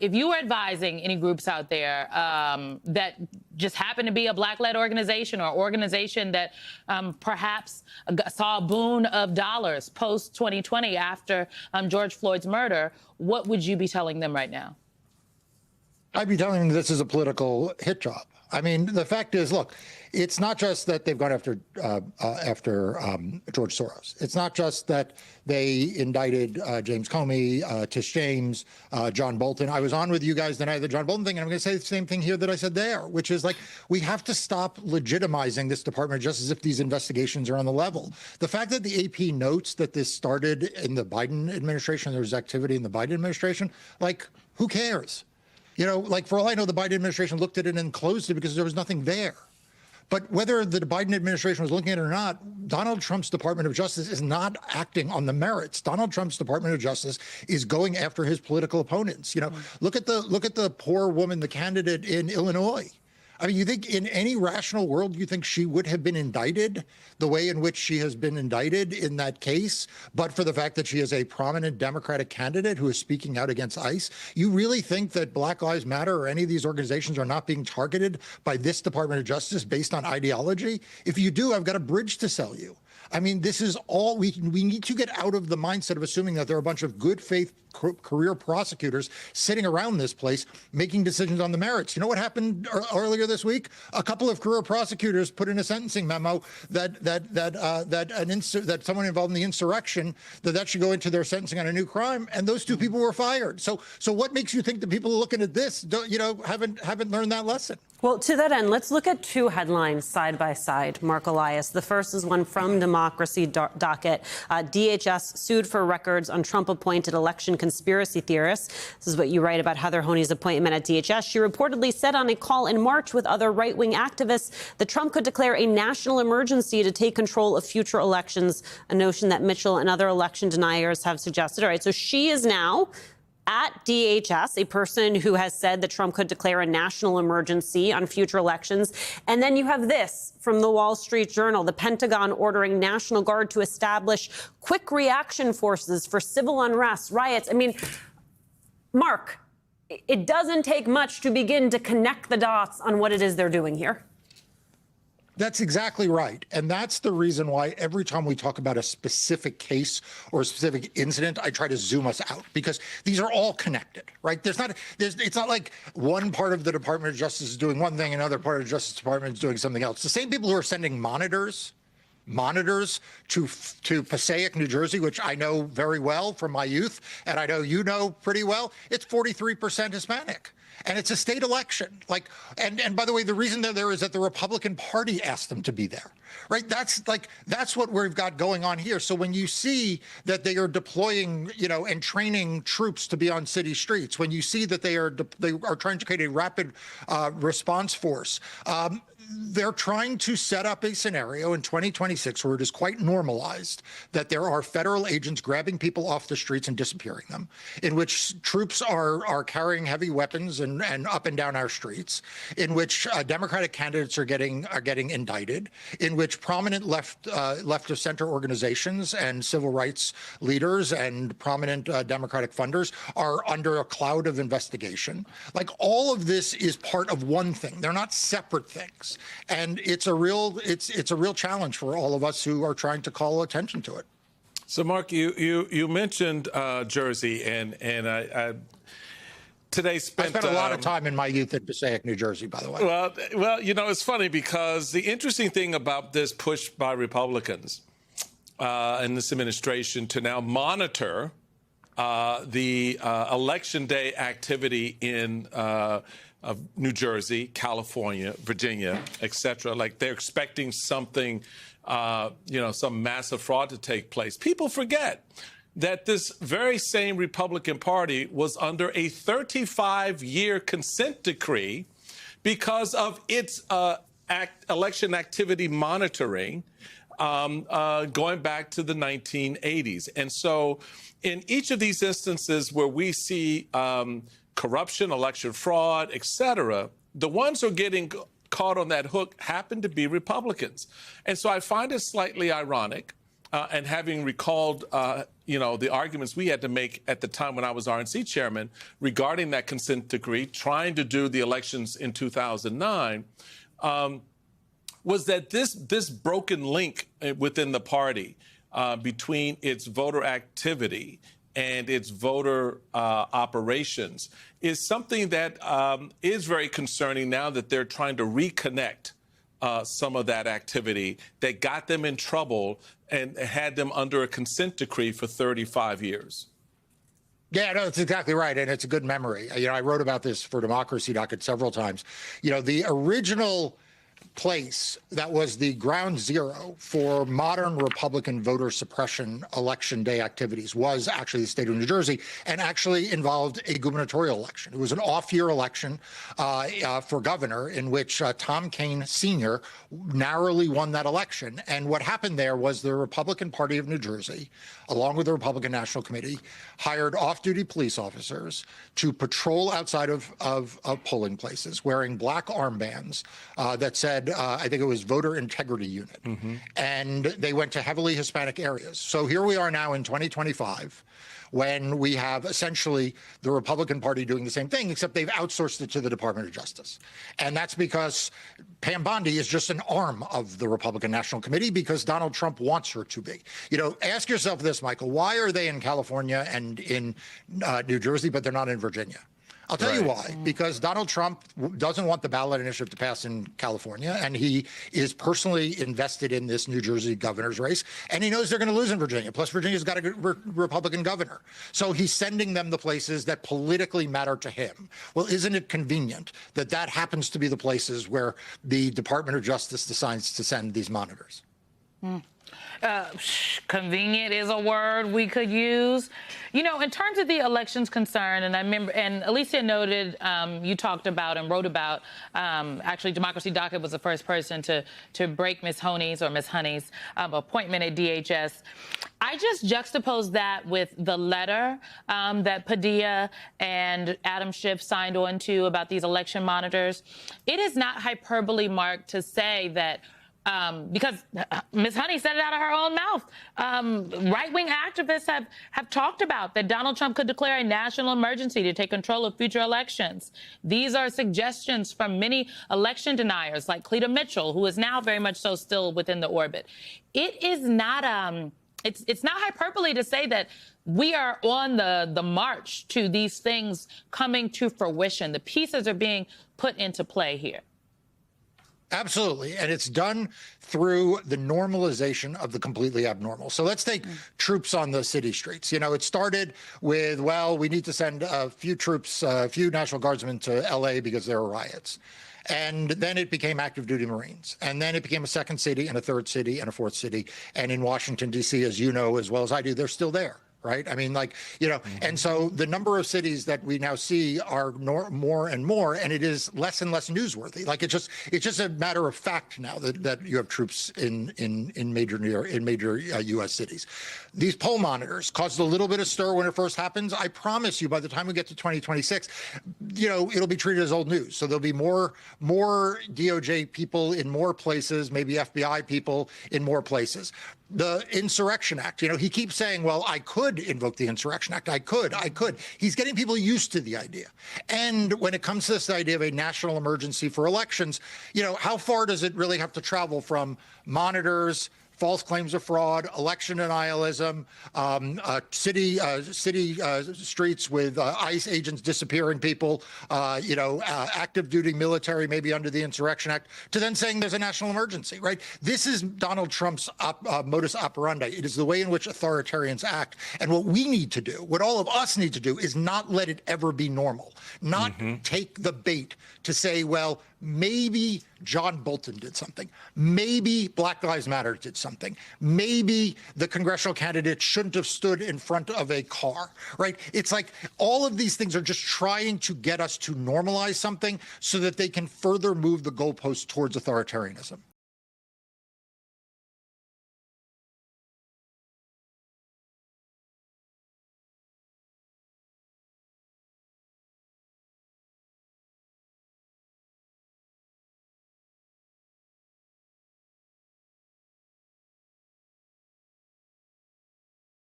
If you were advising any groups out there that just happen to be a Black-led organization or organization that perhaps saw a boon of dollars post-2020 after George Floyd's murder, what would you be telling them right now? I'd be telling them this is a political hit job. I mean, the fact is, look, it's not just that they've gone after George Soros. It's not just that they indicted James Comey, Tish James, John Bolton. I was on with you guys the night of the John Bolton thing, and I'm going to say the same thing here that I said there, which is like, we have to stop legitimizing this Department of Justice as if these investigations are on the level. The fact that the AP notes that this started in the Biden administration, there was activity in the Biden administration, like, who cares? You know, like, for all I know, the Biden administration looked at it and closed it because there was nothing there. But whether the Biden administration was looking at it or not, Donald Trump's Department of Justice is not acting on the merits. Donald Trump's Department of Justice is going after his political opponents. You know, look at the poor woman, the candidate in Illinois. I mean, you think in any rational world, you think she would have been indicted the way in which she has been indicted in that case, but for the fact that she is a prominent Democratic candidate who is speaking out against ICE? You really think that Black Lives Matter or any of these organizations are not being targeted by this Department of Justice based on ideology? If you do, I've got a bridge to sell you. I mean, this is all we need to get out of the mindset of assuming that there are a bunch of good faith career prosecutors sitting around this place making decisions on the merits. You know what happened earlier this week? A couple of career prosecutors put in a sentencing memo that someone involved in the insurrection, that should go into their sentencing on a new crime, and those two people were fired. So what makes you think the people looking at this haven't learned that lesson? Well, to that end, let's look at two headlines side by side, Mark Elias. The first is one from Democracy Docket. DHS sued for records on Trump-appointed election conspiracy theorists. This is what you write about Heather Honey's appointment at DHS. She reportedly said on a call in March with other right-wing activists that Trump could declare a national emergency to take control of future elections, a notion that Mitchell and other election deniers have suggested. All right, so she is now at DHS, a person who has said that Trump could declare a national emergency on future elections. And then you have this from the Wall Street Journal, the Pentagon ordering National Guard to establish quick reaction forces for civil unrest, riots. I mean, Mark, it doesn't take much to begin to connect the dots on what it is they're doing here. That's exactly right. And that's the reason why every time we talk about a specific case or a specific incident, I try to zoom us out, because these are all connected, right? It's not like one part of the Department of Justice is doing one thing, another part of the Justice Department is doing something else. The same people who are sending monitors to Passaic, New Jersey, which I know very well from my youth, and I know you know pretty well, it's 43% Hispanic. And it's a state election. And by the way, the reason they're there is that the Republican Party asked them to be there, right? That's what we've got going on here. So when you see that they are deploying, and training troops to be on city streets, when you see that they are trying to create a rapid response force, they're trying to set up a scenario in 2026 where it is quite normalized that there are federal agents grabbing people off the streets and disappearing them, in which troops are carrying heavy weapons and up and down our streets, in which Democratic candidates are getting indicted, in which prominent left of center organizations and civil rights leaders and prominent Democratic funders are under a cloud of investigation. Like, all of this is part of one thing. They're not separate things. And it's a real challenge for all of us who are trying to call attention to it. So, Mark, you mentioned Jersey, and I today spent a lot of time in my youth in Passaic, New Jersey, by the way. Well, it's funny because the interesting thing about this push by Republicans in this administration to now monitor the election day activity in of New Jersey, California, Virginia, et cetera. Like, they're expecting something, some massive fraud to take place. People forget that this very same Republican Party was under a 35-year consent decree because of its election activity monitoring going back to the 1980s. And so in each of these instances where we see corruption, election fraud, et cetera, the ones who are getting caught on that hook happen to be Republicans. And so I find it slightly ironic and having recalled, the arguments we had to make at the time when I was RNC chairman regarding that consent decree, trying to do the elections in 2009, was that this broken link within the party between its voter activity and its voter operations is something that is very concerning now that they're trying to reconnect some of that activity that got them in trouble and had them under a consent decree for 35 years. Yeah, no, that's exactly right. And it's a good memory. I wrote about this for Democracy Docket several times. The original place that was the ground zero for modern Republican voter suppression election day activities was actually the state of New Jersey, and actually involved a gubernatorial election. It was an off-year election for governor in which Tom Kean Sr. narrowly won that election. And what happened there was the Republican Party of New Jersey, along with the Republican National Committee, hired off-duty police officers to patrol outside of polling places wearing black armbands that said, I think it was Voter Integrity Unit. And they went to heavily Hispanic areas. So here we are now in 2025, when we have essentially the Republican Party doing the same thing, except they've outsourced it to the Department of Justice. And that's because Pam Bondi is just an arm of the Republican National Committee because Donald Trump wants her to be. Ask yourself this, Michael, why are they in California and in New Jersey, but they're not in Virginia? I'll tell you why. Because Donald Trump doesn't want the ballot initiative to pass in California, and he is personally invested in this New Jersey governor's race, and he knows they're going to lose in Virginia. Plus, Virginia's got a good Republican governor. So he's sending them the places that politically matter to him. Well, isn't it convenient that that happens to be the places where the Department of Justice decides to send these monitors? Convenient is a word we could use. In terms of the elections concern, and I remember, and Alicia noted, you talked about and wrote about, actually Democracy Docket was the first person to break Ms. Honey's appointment at DHS. I just juxtapose that with the letter that Padilla and Adam Schiff signed on to about these election monitors. It is not hyperbole, Mark, to say that because Ms. Honey said it out of her own mouth. Right-wing activists have talked about that Donald Trump could declare a national emergency to take control of future elections. These are suggestions from many election deniers like Cleta Mitchell, who is now very much so still within the orbit. It is not it's not hyperbole to say that we are on the march to these things coming to fruition. The pieces are being put into play here. Absolutely. And it's done through the normalization of the completely abnormal. So let's take troops on the city streets. It started with, well, we need to send a few troops, a few National Guardsmen to L.A. because there were riots. And then it became active duty Marines. And then it became a second city and a third city and a fourth city. And in Washington, D.C., as you know as well as I do, they're still there. Right. I mean, and so the number of cities that we now see are more and more, and it is less and less newsworthy. It's just a matter of fact now that you have troops in major U.S. cities. These poll monitors caused a little bit of stir when it first happens. I promise you, by the time we get to 2026, it'll be treated as old news. So there'll be more DOJ people in more places, maybe FBI people in more places. The Insurrection Act, he keeps saying, well, I could invoke the Insurrection Act. I could. He's getting people used to the idea. And when it comes to this idea of a national emergency for elections, how far does it really have to travel from monitors, false claims of fraud, election denialism, city streets with ICE agents disappearing people, active duty military, maybe under the Insurrection Act, to then saying there's a national emergency, right? This is Donald Trump's modus operandi. It is the way in which authoritarians act. And what we need to do, what all of us need to do, is not let it ever be normal, not take the bait to say, well, maybe John Bolton did something. Maybe Black Lives Matter did something. Maybe the congressional candidate shouldn't have stood in front of a car, right? It's like all of these things are just trying to get us to normalize something so that they can further move the goalposts towards authoritarianism.